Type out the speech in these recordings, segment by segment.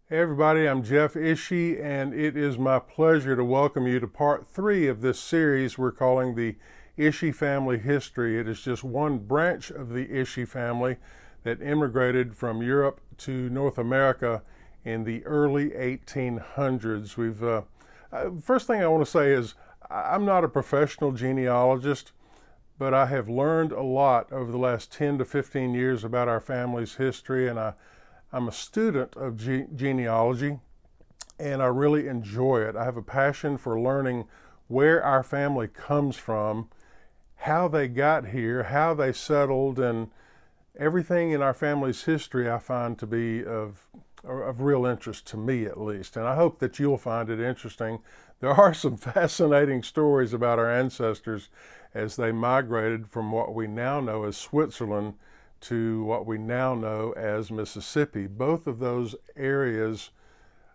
Hey everybody, I'm Jeff Ishee, and it is my pleasure to welcome you to part 3 of this series we're calling the Ishee family history. It is just one branch of the Ishee family that immigrated from Europe to North America in the early 1800s. First thing I want to say is I'm not a professional genealogist, but I have learned a lot over the last 10 to 15 years about our family's history, and I'm a student of genealogy, and I really enjoy it. I have a passion for learning where our family comes from, how they got here, how they settled, and everything in our family's history I find to be of real interest to me, at least. And I hope that you'll find it interesting. There are some fascinating stories about our ancestors as they migrated from what we now know as Switzerland to what we now know as Mississippi. Both of those areas,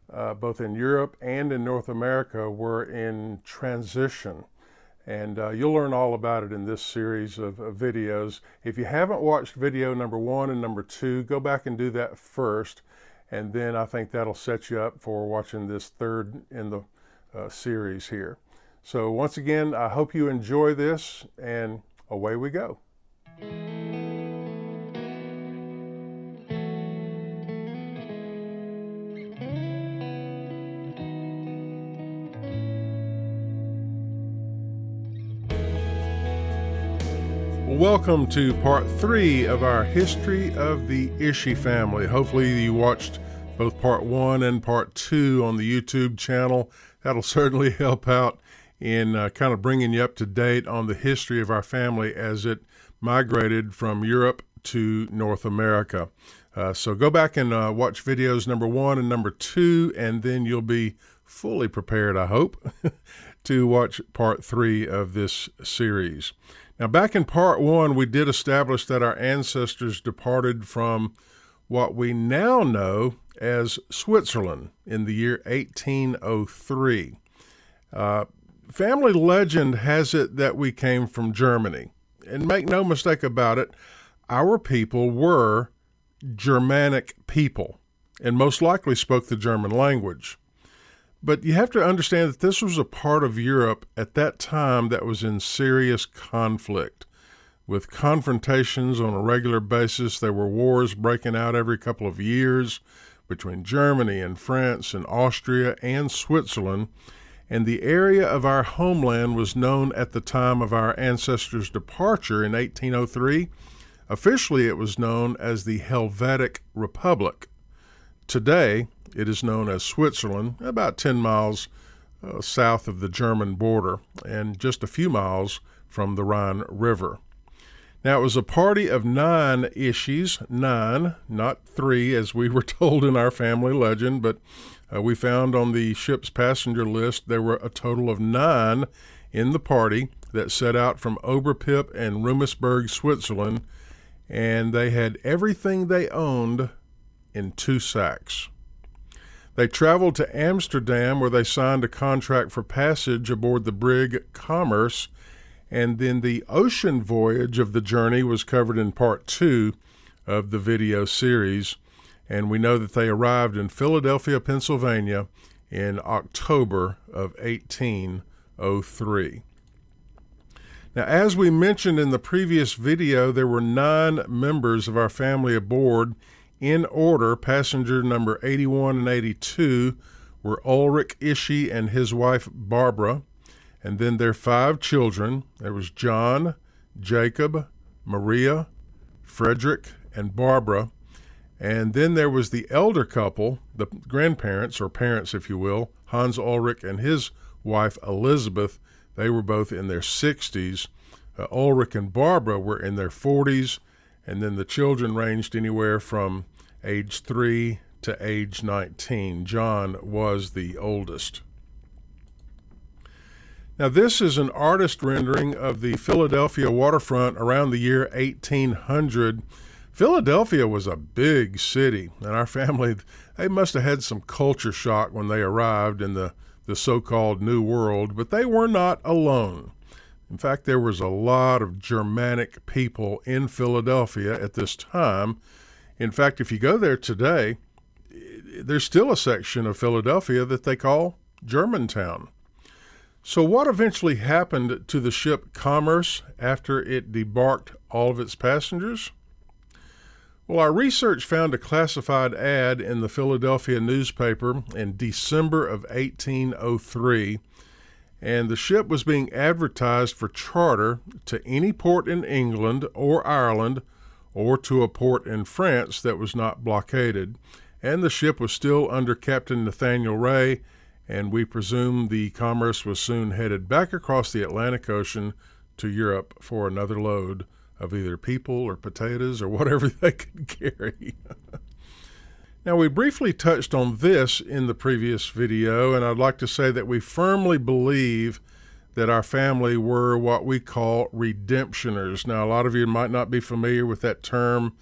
both in Europe and in North America, were in transition. And you'll learn all about it in this series of videos. If you haven't watched video number 1 and number 2, go back and do that first. And then I think that'll set you up for watching this third in the series here. So once again, I hope you enjoy this, and away we go. Welcome to part 3 of our history of the Ishee family. Hopefully you watched both part 1 and part 2 on the YouTube channel. That'll certainly help out in kind of bringing you up to date on the history of our family as it migrated from Europe to North America. So go back and watch videos number 1 and number 2, and then you'll be fully prepared, I hope, to watch part 3 of this series. Now, back in part 1, we did establish that our ancestors departed from what we now know as Switzerland in the year 1803. Family legend has it that we came from Germany. And make no mistake about it, our people were Germanic people and most likely spoke the German language. But you have to understand that this was a part of Europe at that time that was in serious conflict, with confrontations on a regular basis. There were wars breaking out every couple of years between Germany and France and Austria and Switzerland, and the area of our homeland was known at the time of our ancestors' departure in 1803. Officially, it was known as the Helvetic Republic. Today, it is known as Switzerland, about 10 miles south of the German border and just a few miles from the Rhine River. Now, it was a party of 9 Ishees, 9, not 3 as we were told in our family legend, but we found on the ship's passenger list there were a total of 9 in the party that set out from Oberpip and Rummelsburg, Switzerland, and they had everything they owned in 2 sacks. They traveled to Amsterdam, where they signed a contract for passage aboard the brig Commerce, and then the ocean voyage of the journey was covered in part 2 of the video series, and we know that they arrived in Philadelphia, Pennsylvania in October of 1803. Now, as we mentioned in the previous video, there were 9 members of our family aboard. In order, passenger number 81 and 82 were Ulrich Ishee and his wife Barbara, and then their 5 children. There was John, Jacob, Maria, Frederick, and Barbara. And then there was the elder couple, the grandparents, or parents if you will, Hans Ulrich and his wife Elizabeth. They were both in their 60s. Ulrich and Barbara were in their 40s, and then the children ranged anywhere from age 3 to age 19. John was the oldest. Now, this is an artist rendering of the Philadelphia waterfront around the year 1800. Philadelphia was a big city, and our family, they must have had some culture shock when they arrived in the so-called New World, but they were not alone. In fact, there was a lot of Germanic people in Philadelphia at this time. In fact, if you go there today, there's still a section of Philadelphia that they call Germantown. So what eventually happened to the ship Commerce after it debarked all of its passengers? Well, our research found a classified ad in the Philadelphia newspaper in December of 1803, and the ship was being advertised for charter to any port in England or Ireland or to a port in France that was not blockaded. And the ship was still under Captain Nathaniel Ray, and we presume the Commerce was soon headed back across the Atlantic Ocean to Europe for another load of either people or potatoes or whatever they could carry. Now, we briefly touched on this in the previous video, and I'd like to say that we firmly believe that our family were what we call redemptioners. Now, a lot of you might not be familiar with that term.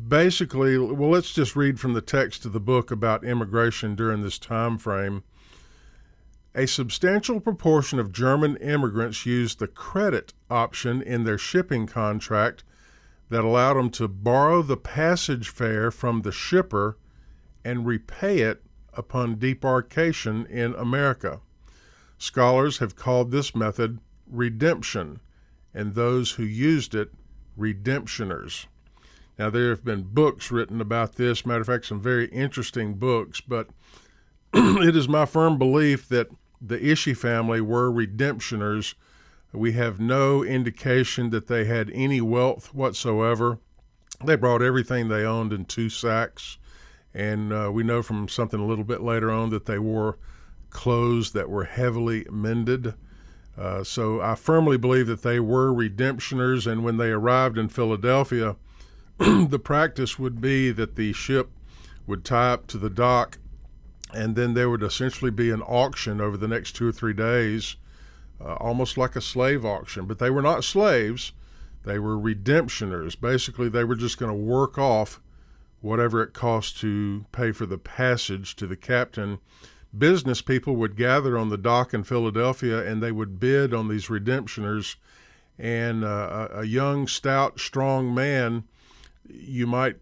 Basically, well, let's just read from the text of the book about immigration during this time frame. A substantial proportion of German immigrants used the credit option in their shipping contract that allowed them to borrow the passage fare from the shipper and repay it upon debarkation in America. Scholars have called this method redemption, and those who used it redemptioners. Now, there have been books written about this. Matter of fact, some very interesting books, but it is my firm belief that the Ishee family were redemptioners. We have no indication that they had any wealth whatsoever. They brought everything they owned in 2 sacks, and we know from something a little bit later on that they wore clothes that were heavily mended. So I firmly believe that they were redemptioners, and when they arrived in Philadelphia, the practice would be that the ship would tie up to the dock, and then there would essentially be an auction over the next 2 or 3 days, almost like a slave auction. But they were not slaves. They were redemptioners. Basically, they were just going to work off whatever it cost to pay for the passage to the captain. Business people would gather on the dock in Philadelphia, and they would bid on these redemptioners. And a young, stout, strong man, you might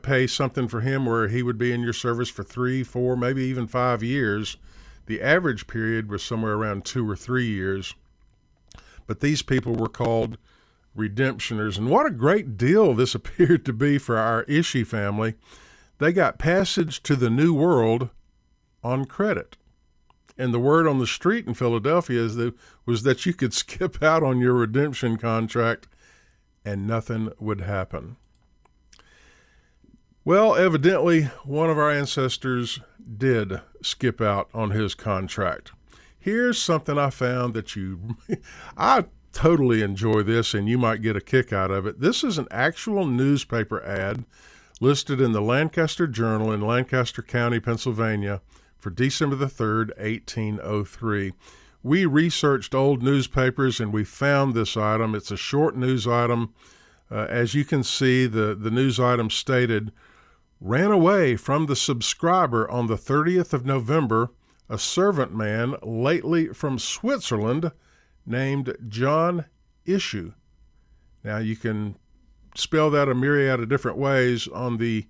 pay something for him where he would be in your service for 3, 4, maybe even 5 years. The average period was somewhere around 2 or 3 years. But these people were called redemptioners. And what a great deal this appeared to be for our Ishee family. They got passage to the New World on credit. And the word on the street in Philadelphia was that you could skip out on your redemption contract and nothing would happen. Well, evidently, one of our ancestors did skip out on his contract. Here's something I found that I totally enjoy this, and you might get a kick out of it. This is an actual newspaper ad listed in the Lancaster Journal in Lancaster County, Pennsylvania, for December the 3rd, 1803. We researched old newspapers, and we found this item. It's a short news item. As you can see, the news item stated, "Ran away from the subscriber on the 30th of November, a servant man lately from Switzerland named John Ishee." Now, you can spell that a myriad of different ways. On the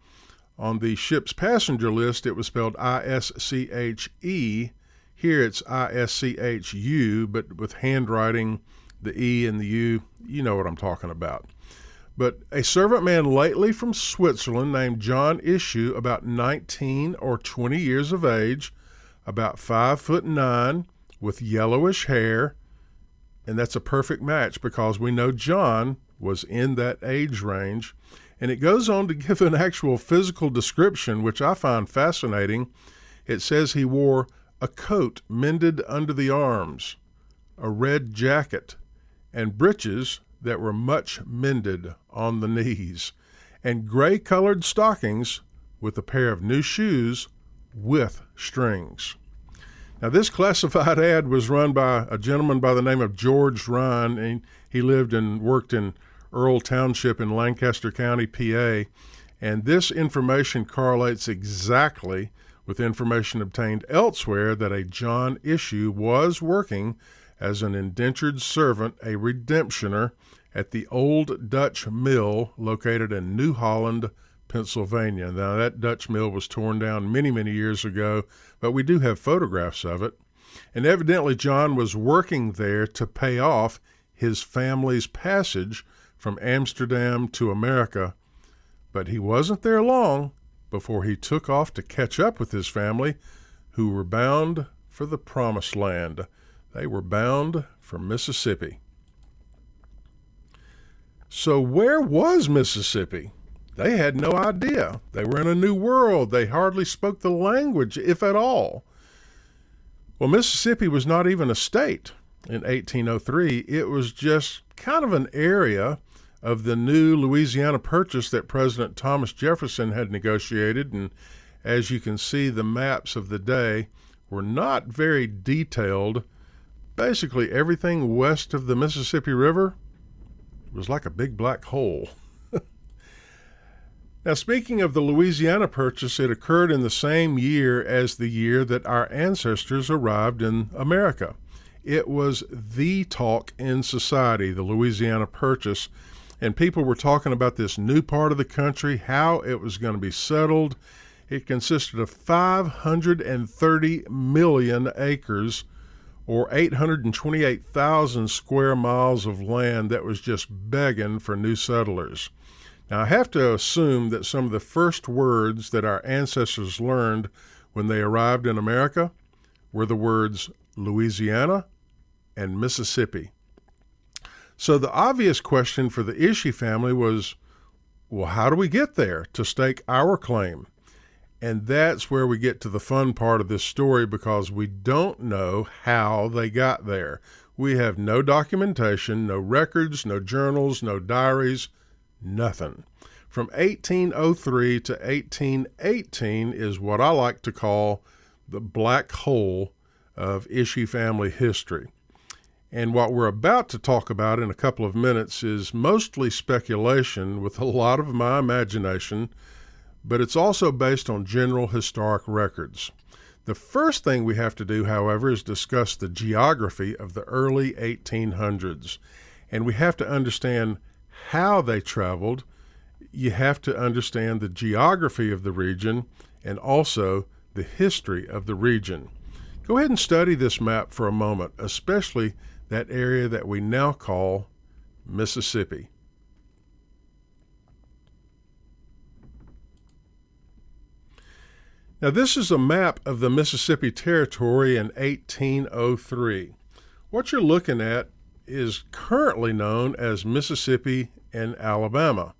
ship's passenger list, it was spelled I-S-C-H-E. Here it's I-S-C-H-U, but with handwriting, the E and the U, you know what I'm talking about. But a servant man lately from Switzerland named John Ishee, about 19 or 20 years of age, about 5'9", with yellowish hair, and that's a perfect match because we know John was in that age range. And it goes on to give an actual physical description, which I find fascinating. It says he wore a coat mended under the arms, a red jacket, and breeches that were much mended on the knees, and gray-colored stockings with a pair of new shoes with strings. Now, this classified ad was run by a gentleman by the name of George Ryan, and he lived and worked in Earl Township in Lancaster County, PA, and this information correlates exactly with information obtained elsewhere that a John Ishee was working as an indentured servant, a redemptioner, at the Old Dutch Mill located in New Holland, Pennsylvania. Now, that Dutch mill was torn down many, many years ago, but we do have photographs of it. And evidently, John was working there to pay off his family's passage from Amsterdam to America, but he wasn't there long before he took off to catch up with his family, who were bound for the Promised Land. They were bound for Mississippi. So where was Mississippi? They had no idea. They were in a new world. They hardly spoke the language, if at all. Well, Mississippi was not even a state in 1803. It was just kind of an area of the new Louisiana Purchase that President Thomas Jefferson had negotiated. And as you can see, the maps of the day were not very detailed. Basically, everything west of the Mississippi River was like a big black hole. Now, speaking of the Louisiana Purchase, it occurred in the same year as the year that our ancestors arrived in America. It was the talk in society, the Louisiana Purchase, and people were talking about this new part of the country, how it was going to be settled. It consisted of 530 million acres, or 828,000 square miles of land that was just begging for new settlers. Now, I have to assume that some of the first words that our ancestors learned when they arrived in America were the words Louisiana and Mississippi. So the obvious question for the Ishee family was, well, how do we get there to stake our claim? And that's where we get to the fun part of this story, because we don't know how they got there. We have no documentation, no records, no journals, no diaries, nothing. From 1803 to 1818 is what I like to call the black hole of Ishee family history. And what we're about to talk about in a couple of minutes is mostly speculation with a lot of my imagination, but it's also based on general historic records. The first thing we have to do, however, is discuss the geography of the early 1800s. And we have to understand how they traveled. You have to understand the geography of the region and also the history of the region. Go ahead and study this map for a moment, especially that area that we now call Mississippi. Now, this is a map of the Mississippi Territory in 1803. What you're looking at is currently known as Mississippi and Alabama.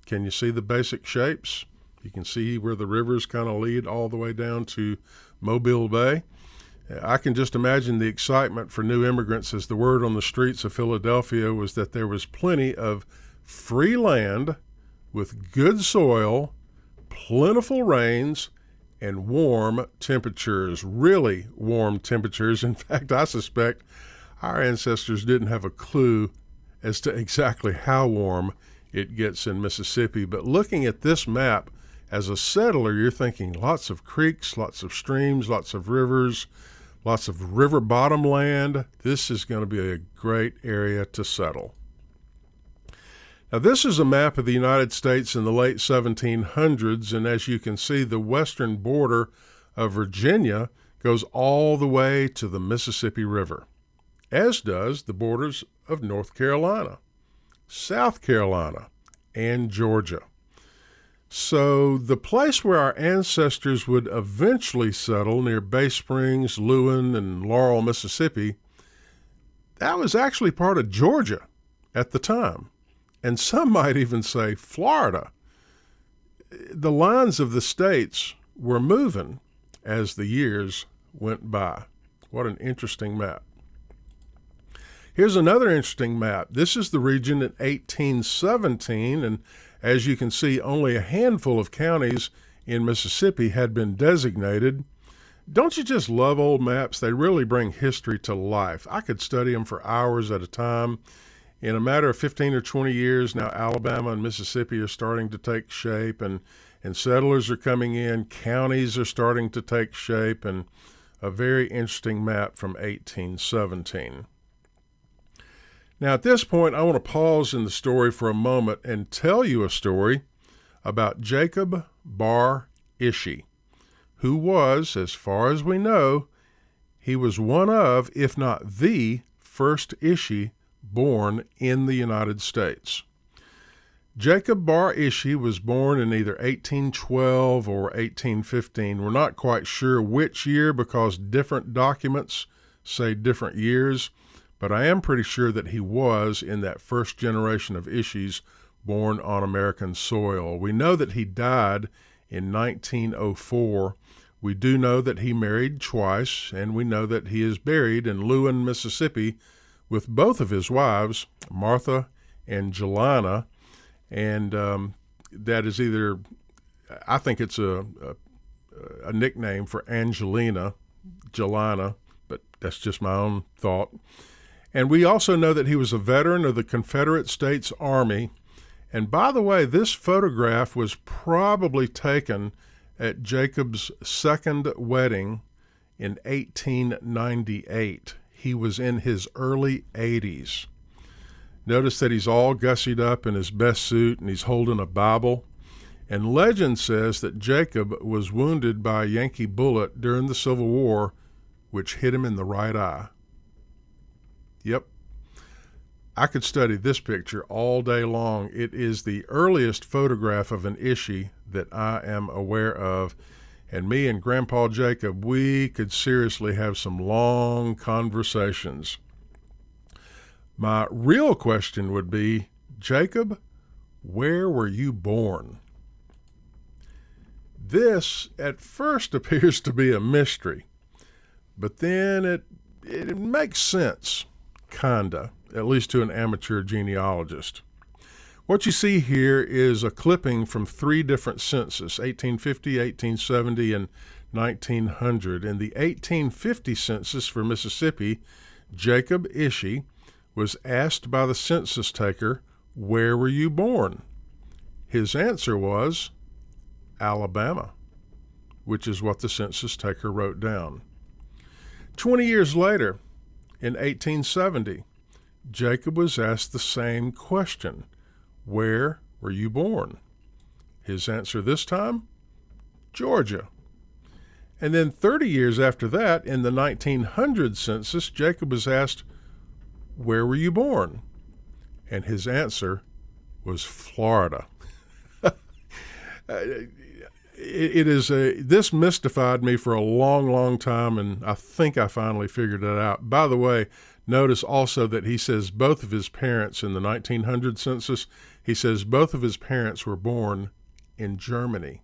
Can you see the basic shapes? You can see where the rivers kind of lead all the way down to Mobile Bay. I can just imagine the excitement for new immigrants as the word on the streets of Philadelphia was that there was plenty of free land with good soil, plentiful rains, and warm temperatures, really warm temperatures. In fact, I suspect our ancestors didn't have a clue as to exactly how warm it gets in Mississippi. But looking at this map, as a settler, you're thinking lots of creeks, lots of streams, lots of rivers, lots of river bottom land. This is going to be a great area to settle. Now, this is a map of the United States in the late 1700s, and as you can see, the western border of Virginia goes all the way to the Mississippi River, as does the borders of North Carolina, South Carolina, and Georgia. So the place where our ancestors would eventually settle near Bay Springs, Lewin, and Laurel, Mississippi, that was actually part of Georgia at the time. And some might even say Florida. The lines of the states were moving as the years went by. What an interesting map. Here's another interesting map. This is the region in 1817, and as you can see, only a handful of counties in Mississippi had been designated. Don't you just love old maps? They really bring history to life. I could study them for hours at a time. In a matter of 15 or 20 years, now Alabama and Mississippi are starting to take shape, and settlers are coming in. Counties are starting to take shape, and a very interesting map from 1817. Now, at this point, I want to pause in the story for a moment and tell you a story about Jacob Bar Ishee, who was, as far as we know, he was one of, if not the first Ishee born in the United States. Jacob Bar Ishee was born in either 1812 or 1815. We're not quite sure which year because different documents say different years, but I am pretty sure that he was in that first generation of Ishees born on American soil. We know that he died in 1904. We do know that he married twice, and we know that he is buried in Lewin, Mississippi, with both of his wives, Martha and Jelena. And that is either, I think it's a nickname for Angelina, Jelena, but that's just my own thought. And we also know that he was a veteran of the Confederate States Army. And by the way, this photograph was probably taken at Jacob's second wedding in 1898. He was in his early 80s. Notice that he's all gussied up in his best suit and he's holding a Bible. And legend says that Jacob was wounded by a Yankee bullet during the Civil War, which hit him in the right eye. Yep. I could study this picture all day long. It is the earliest photograph of an Ishee that I am aware of. And me and Grandpa Jacob, we could seriously have some long conversations. My real question would be, Jacob, where were you born? This at first appears to be a mystery, but then it makes sense, kinda, at least to an amateur genealogist. What you see here is a clipping from 3 different censuses, 1850, 1870, and 1900. In the 1850 census for Mississippi, Jacob Ishee was asked by the census taker, "Where were you born?" His answer was Alabama, which is what the census taker wrote down. 20 years later, in 1870, Jacob was asked the same question, "Where were you born?" His answer this time, Georgia. And then 30 years after that, in the 1900 census, Jacob was asked, "Where were you born?" And his answer was Florida. This mystified me for a long, long time, and I think I finally figured it out. By the way, notice also that he says both of his parents in the 1900 census, he says both of his parents were born in Germany.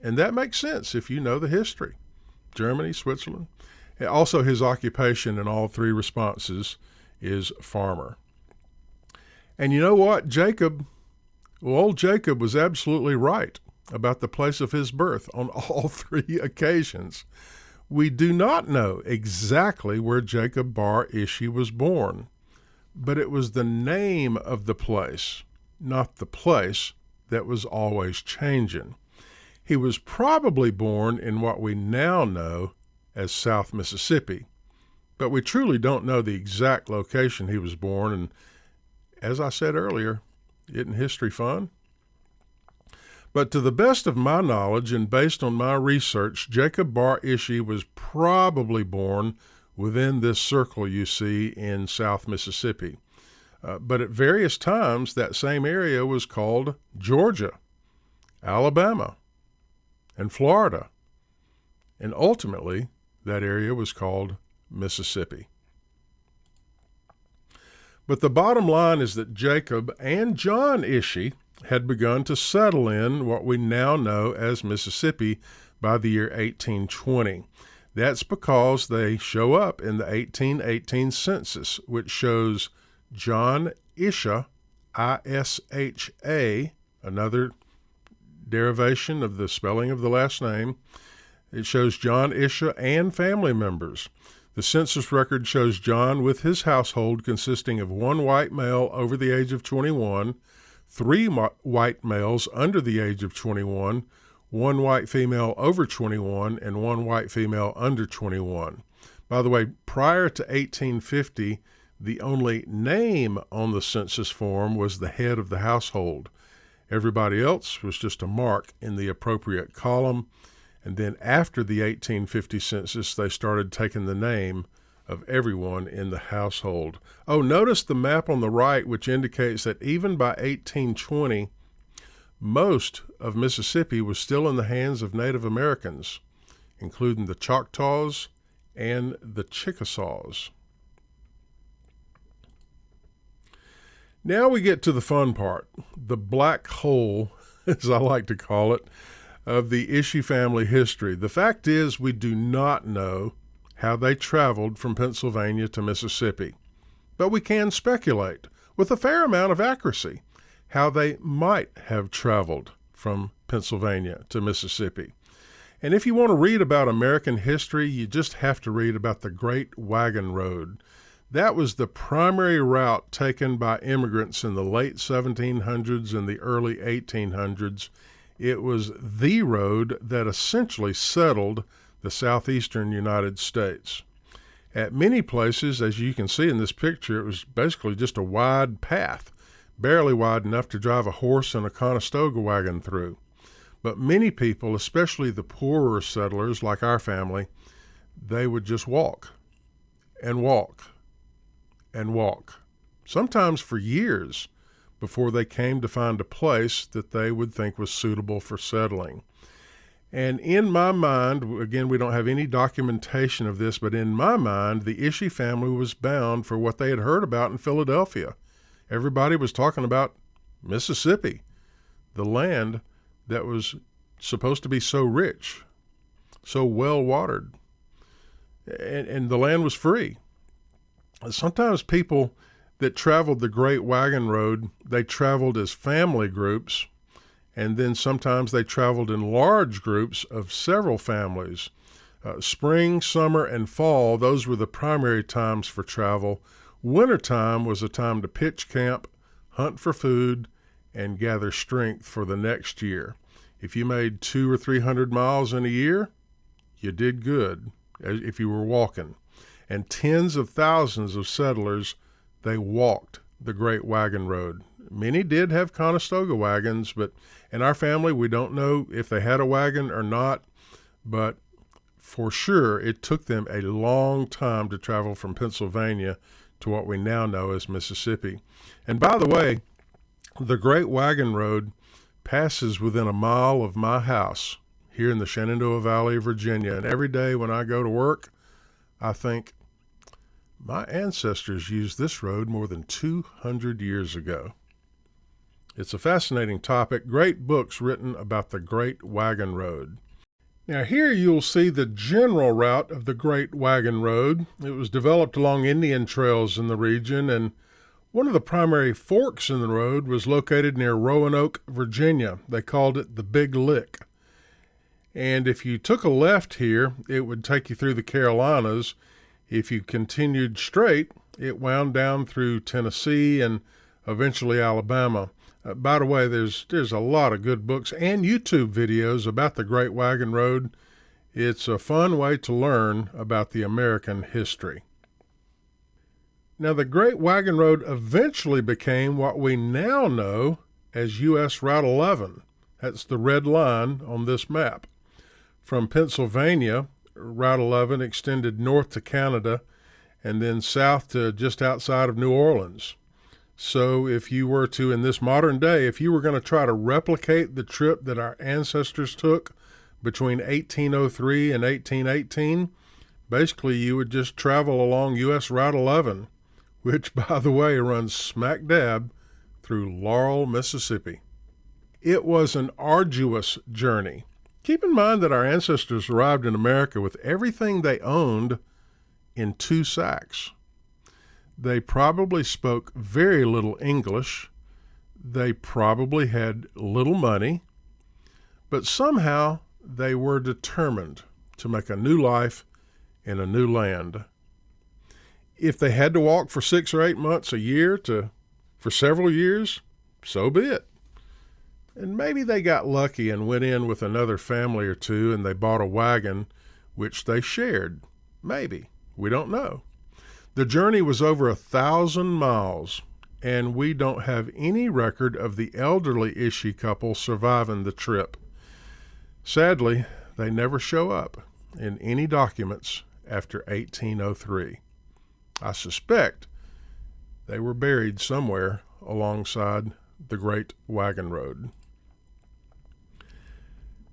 And that makes sense if you know the history. Germany, Switzerland. And also his occupation in all 3 responses is farmer. And you know what? Old Jacob was absolutely right about the place of his birth on all 3 occasions. We do not know exactly where Jacob Bar Ishee was born, but it was the name of the place, not the place, that was always changing. He was probably born in what we now know as South Mississippi, but we truly don't know the exact location he was born, and as I said earlier, isn't history fun? But to the best of my knowledge and based on my research, Jacob Bar Ishee was probably born within this circle you see in South Mississippi. But at various times, that same area was called Georgia, Alabama, and Florida. And ultimately, that area was called Mississippi. But the bottom line is that Jacob and John Ishee had begun to settle in what we now know as Mississippi by the year 1820. That's because they show up in the 1818 census, which shows John Ishee, I-S-H-A, another derivation of the spelling of the last name. It shows John Ishee and family members. The census record shows John with his household consisting of 1 white male over the age of 21, 3 white males under the age of 21, 1 white female over 21, and 1 white female under 21. By the way, prior to 1850, the only name on the census form was the head of the household. Everybody else was just a mark in the appropriate column. And then after the 1850 census, they started taking the name of everyone in the household. Oh, notice the map on the right, which indicates that even by 1820, most of Mississippi was still in the hands of Native Americans, including the Choctaws and the Chickasaws. Now we get to the fun part, the black hole, as I like to call it, of the Ishee family history. The fact is, we do not know how they traveled from Pennsylvania to Mississippi, but we can speculate with a fair amount of accuracy how they might have traveled from Pennsylvania to Mississippi. And if you want to read about American history, you just have to read about the Great Wagon Road. That was the primary route taken by immigrants in the late 1700s and the early 1800s. It was the road that essentially settled the southeastern United States. At many places, as you can see in this picture, it was basically just a wide path, barely wide enough to drive a horse and a Conestoga wagon through. But many people, especially the poorer settlers like our family, they would just walk and walk and walk, sometimes for years, before they came to find a place that they would think was suitable for settling. And in my mind, again, we don't have any documentation of this, but in my mind, the Ishee family was bound for what they had heard about in Philadelphia. Everybody was talking about Mississippi, the land that was supposed to be so rich, so well watered, and the land was free. Sometimes people that traveled the Great Wagon Road, they traveled as family groups, and then sometimes they traveled in large groups of several families. Spring, summer, and fall, those were the primary times for travel. Wintertime was a time to pitch camp, hunt for food, and gather strength for the next year. If you made 200 or 300 miles in a year, you did good if you were walking. And tens of thousands of settlers, they walked the Great Wagon Road. Many did have Conestoga wagons, but in our family, we don't know if they had a wagon or not, but for sure it took them a long time to travel from Pennsylvania to what we now know as Mississippi. And by the way, the Great Wagon Road passes within a mile of my house here in the Shenandoah Valley of Virginia. And every day when I go to work, I think, my ancestors used this road more than 200 years ago. It's a fascinating topic. Great books written about the Great Wagon Road. Now here you'll see the general route of the Great Wagon Road. It was developed along Indian trails in the region, and one of the primary forks in the road was located near Roanoke, Virginia. They called it the Big Lick. And if you took a left here, it would take you through the Carolinas. If you continued straight, it wound down through Tennessee and eventually Alabama. By the way, there's a lot of good books and YouTube videos about the Great Wagon Road. It's a fun way to learn about the American history. Now, the Great Wagon Road eventually became what we now know as U.S. Route 11. That's the red line on this map. From Pennsylvania, Route 11 extended north to Canada and then south to just outside of New Orleans. So if you were to, in this modern day, if you were going to try to replicate the trip that our ancestors took between 1803 and 1818, basically you would just travel along U.S. Route 11, which, by the way, runs smack dab through Laurel, Mississippi. It was an arduous journey. Keep in mind that our ancestors arrived in America with everything they owned in 2 sacks. They probably spoke very little English. They probably had little money, but somehow they were determined to make a new life in a new land. If they had to walk for 6 or 8 months, a year, for several years, so be it. And maybe they got lucky and went in with another family or two and they bought a wagon, which they shared. Maybe. We don't know. The journey was over 1,000 miles, and we don't have any record of the elderly Ishee couple surviving the trip. Sadly, they never show up in any documents after 1803. I suspect they were buried somewhere alongside the Great Wagon Road.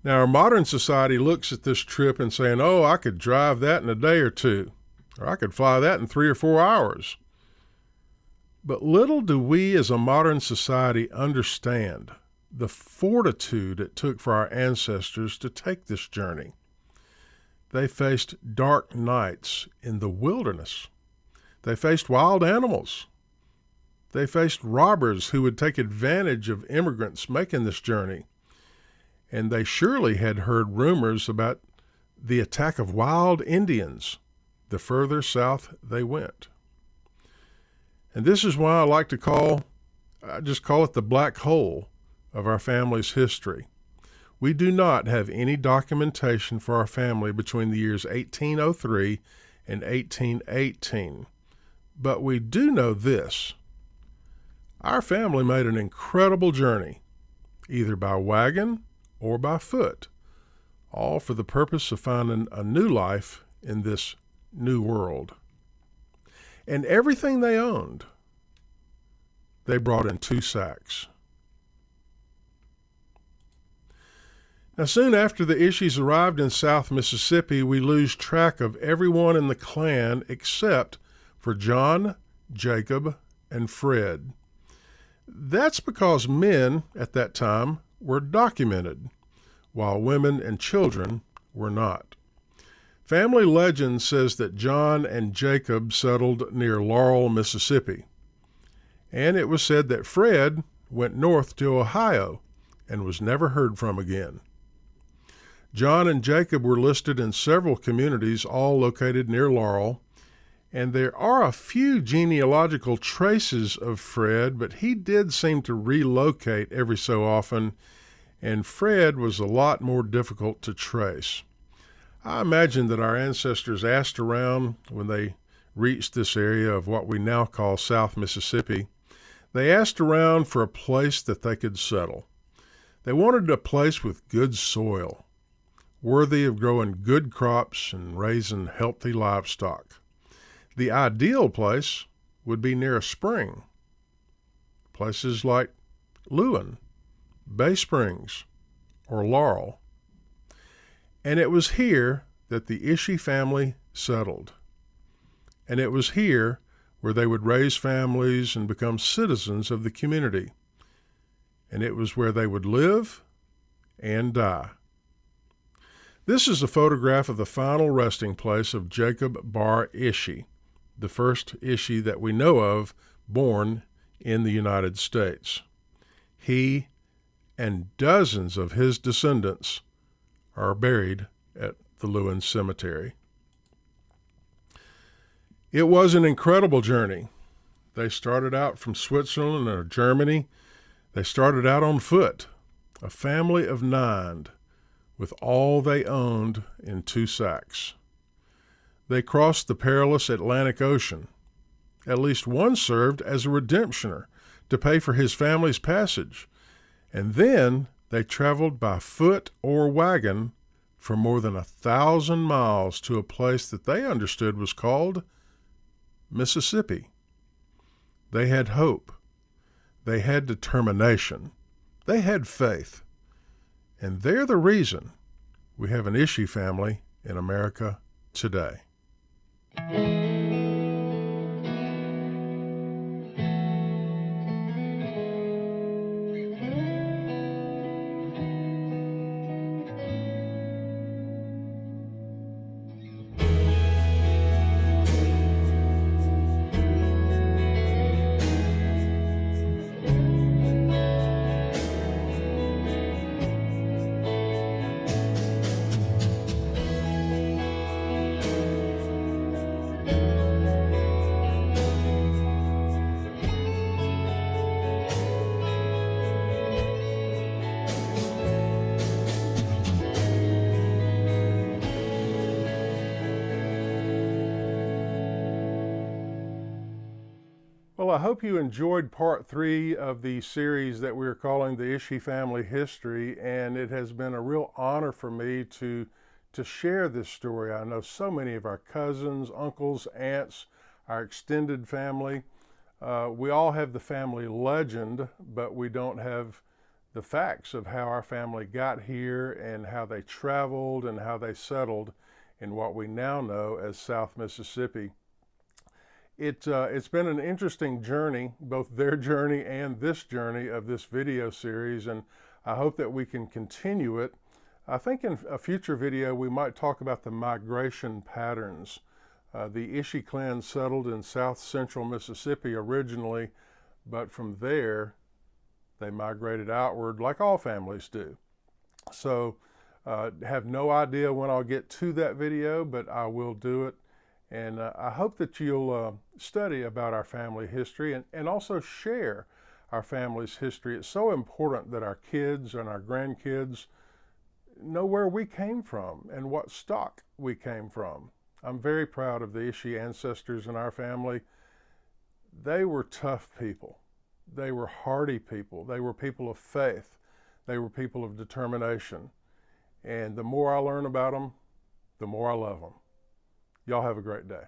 Now, our modern society looks at this trip and saying, oh, I could drive that in a day or two, or I could fly that in 3 or 4 hours. But little do we as a modern society understand the fortitude it took for our ancestors to take this journey. They faced dark nights in the wilderness. They faced wild animals. They faced robbers who would take advantage of immigrants making this journey. And they surely had heard rumors about the attack of wild Indians the further south they went. And this is why I just call it the black hole of our family's history. We do not have any documentation for our family between the years 1803 and 1818. But we do know this. Our family made an incredible journey, either by wagon or by foot, all for the purpose of finding a new life in this new world. And everything they owned, they brought in 2 sacks. Now, soon after the Ishees arrived in South Mississippi, we lose track of everyone in the clan except for John, Jacob, and Fred. That's because men at that time were documented, while women and children were not. Family legend says that John and Jacob settled near Laurel, Mississippi, and it was said that Fred went north to Ohio and was never heard from again. John and Jacob were listed in several communities, all located near Laurel, and there are a few genealogical traces of Fred, but he did seem to relocate every so often, and Fred was a lot more difficult to trace. I imagine that our ancestors asked around when they reached this area of what we now call South Mississippi. They asked around for a place that they could settle. They wanted a place with good soil, worthy of growing good crops and raising healthy livestock. The ideal place would be near a spring. Places like Lewin, Bay Springs, or Laurel. And it was here that the Ishee family settled. And it was here where they would raise families and become citizens of the community. And it was where they would live and die. This is a photograph of the final resting place of Jacob Bar Ishee, the first Ishee that we know of born in the United States. He and dozens of his descendants are buried at the Lewin Cemetery. It was an incredible journey. They started out from Switzerland or Germany. They started out on foot, a family of 9, with all they owned in 2 sacks. They crossed the perilous Atlantic Ocean. At least one served as a redemptioner to pay for his family's passage. And then they traveled by foot or wagon for more than 1,000 miles to a place that they understood was called Mississippi. They had hope. They had determination. They had faith. And they're the reason we have an Ishee family in America today. Well, I hope you enjoyed part 3 of the series that we're calling the Ishee Family History, and it has been a real honor for me to share this story. I know so many of our cousins, uncles, aunts, our extended family. We all have the family legend, but we don't have the facts of how our family got here and how they traveled and how they settled in what we now know as South Mississippi. It's been an interesting journey, both their journey and this journey of this video series, and I hope that we can continue it. I think in a future video we might talk about the migration patterns. The Ishee clan settled in south central Mississippi originally, but from there they migrated outward like all families do. So have no idea when I'll get to that video, but I will do it. And I hope that you'll study about our family history and also share our family's history. It's so important that our kids and our grandkids know where we came from and what stock we came from. I'm very proud of the Ishee ancestors in our family. They were tough people. They were hardy people. They were people of faith. They were people of determination. And the more I learn about them, the more I love them. Y'all have a great day.